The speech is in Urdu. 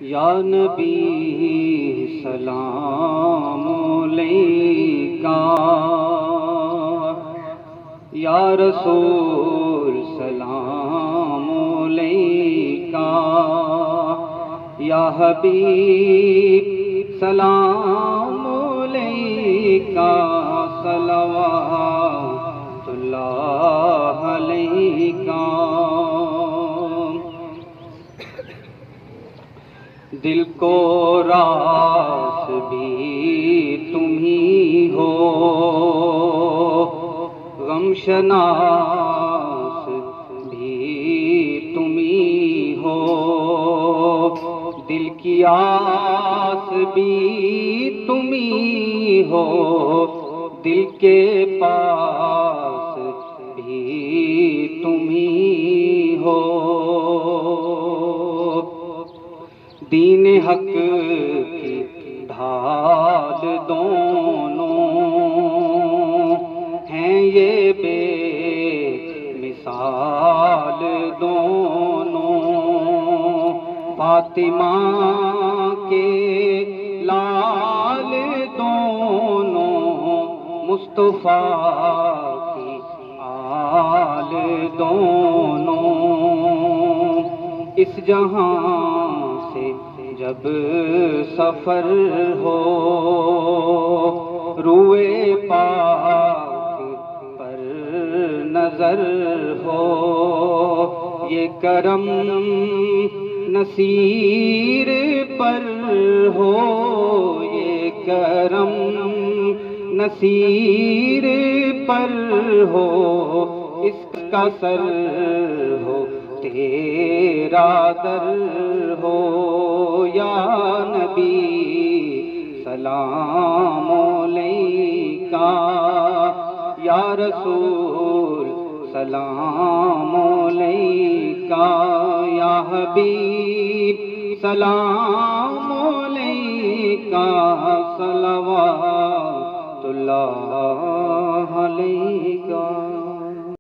یا نبی سلام علیکہ، یا رسول سلام علیکہ، یا حبیب سلام علیکہ، صلوات اللہ علیکہ۔ دل کو راس بھی تم ہی ہو، غم شناس بھی تم ہی ہو، دل کی آس بھی تم ہی ہو، دل کے پاس بھی تم ہی ہو۔ دین حق کی ڈھال دونوں ہیں، یہ بے مثال دونوں، فاطمہ کے لال دونوں، مصطفیٰ کی آل دونوں۔ اس جہاں سے جب سفر ہو، روئے پاک پر نظر ہو، یہ کرم نصیر پر ہو، یہ کرم نصیر پر ہو، اس کا سر ہو تیرا در ہو۔ یا نبی سلام علیکہ، یا رسول سلام علیکہ، یا حبیب سلام علیکہ، صلوات اللہ علیکہ۔